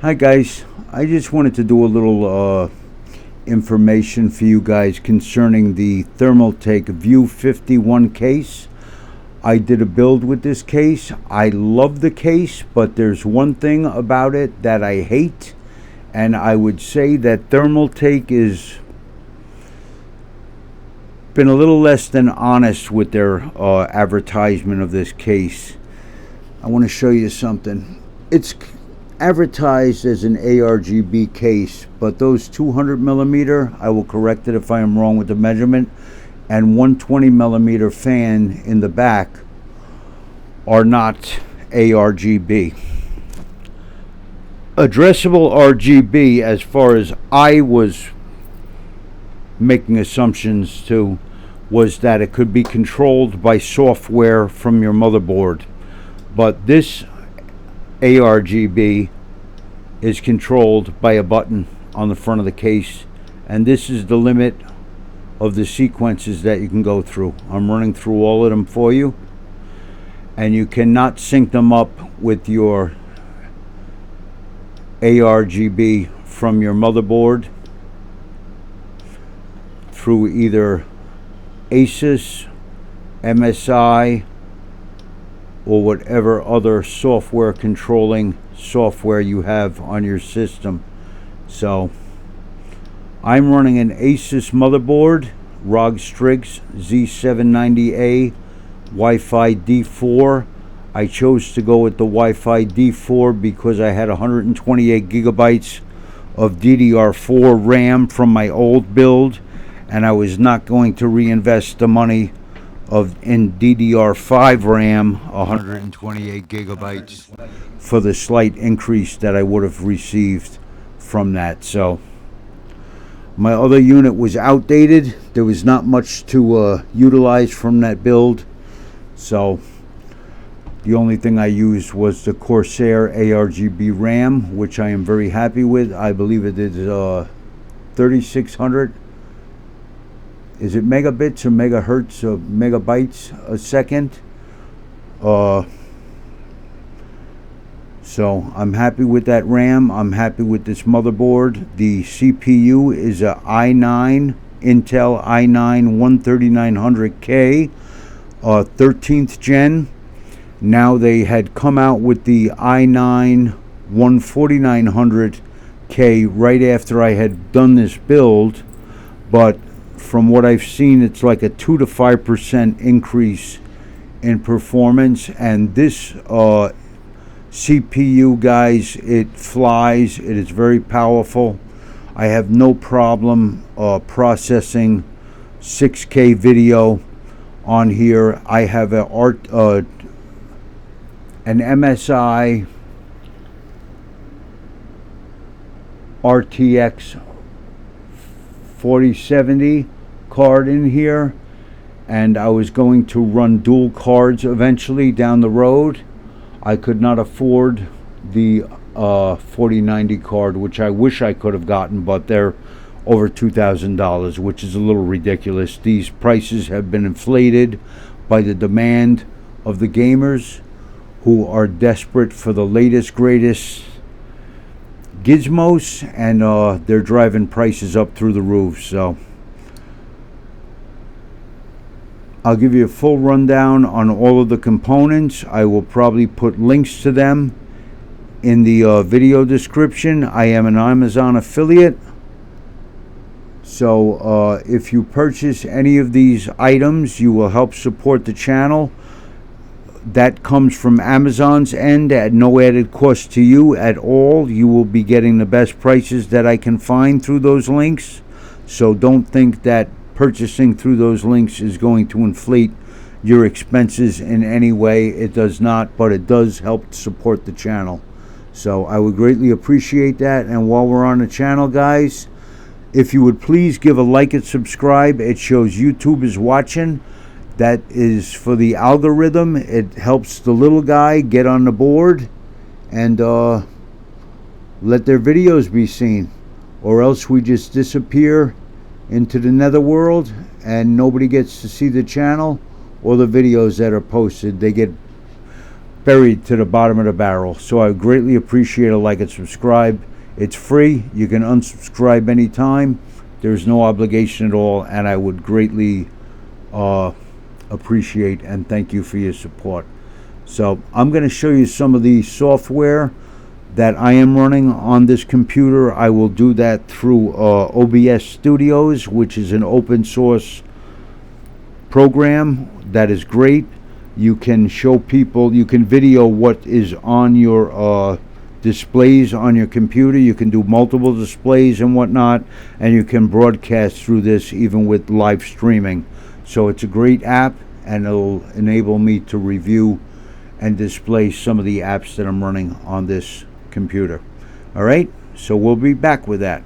Hi guys, I just wanted to do a little information for you guys concerning the Thermaltake View 51 case. I did a build with this case. I love the case, but there's one thing about it that I hate, and I would say that Thermaltake is been a little less than honest with their advertisement of this case. I want to show you something. It's advertised as an ARGB case, but those 200 millimeter, I will correct it if I am wrong with the measurement, and 120 millimeter fan in the back are not ARGB. Addressable RGB, as far as I was making assumptions to, was that it could be controlled by software from your motherboard, but this ARGB is controlled by a button on the front of the case, and this is the limit of the sequences that you can go through. I'm running through all of them for you, and you cannot sync them up with your ARGB from your motherboard through either Asus, MSI, or whatever other software controlling software you have on your system. So I'm running an Asus motherboard, ROG Strix Z790A Wi-Fi D4. I chose to go with the Wi-Fi D4 because I had 128 gigabytes of DDR4 RAM from my old build, and I was not going to reinvest the money in DDR5 RAM, 128 gigabytes, for the slight increase that I would have received from that. So my other unit was outdated. There was not much to utilize from that build, so the only thing I used was the Corsair ARGB RAM, which I am very happy with. I believe it is 3600. Is it megabits or megahertz or megabytes a second? So I'm happy with that RAM. I'm happy with this motherboard. The CPU is a i9, Intel i9 13900K, 13th gen. Now they had come out with the i9 14900K right after I had done this build, but from what I've seen, it's like a 2 to 5% increase in performance. And this CPU, guys, it flies. It is very powerful. I have no problem processing 6K video on here. I have an MSI RTX 4070 card in here, and I was going to run dual cards eventually down the road. I could not afford the 4090 card, which I wish I could have gotten, but they're over $2,000, which is a little ridiculous. These prices have been inflated by the demand of the gamers who are desperate for the latest, greatest gizmos, and they're driving prices up through the roof. So I'll give you a full rundown on all of the components. I will probably put links to them in the video description. I am an Amazon affiliate, so if you purchase any of these items, you will help support the channel. That comes from Amazon's end at no added cost to you at all. You will be getting the best prices that I can find through those links. So don't think that purchasing through those links is going to inflate your expenses in any way. It does not, but it does help support the channel. So I would greatly appreciate that. And while we're on the channel, guys, if you would please give a like and subscribe. It shows YouTube is watching. That is for the algorithm. It helps the little guy get on the board and let their videos be seen, or else we just disappear into the netherworld and nobody gets to see the channel or the videos that are posted. They get buried to the bottom of the barrel. So I greatly appreciate a like and subscribe. It's free. You can unsubscribe anytime. There's no obligation at all, and I would greatly appreciate and thank you for your support. So I'm going to show you some of the software that I am running on this computer. I will do that through OBS Studios, which is an open source program that is great. You can show people, you can video what is on your displays on your computer. You can do multiple displays and whatnot, and you can broadcast through this even with live streaming. So it's a great app, and it'll enable me to review and display some of the apps that I'm running on this computer. All right, so we'll be back with that.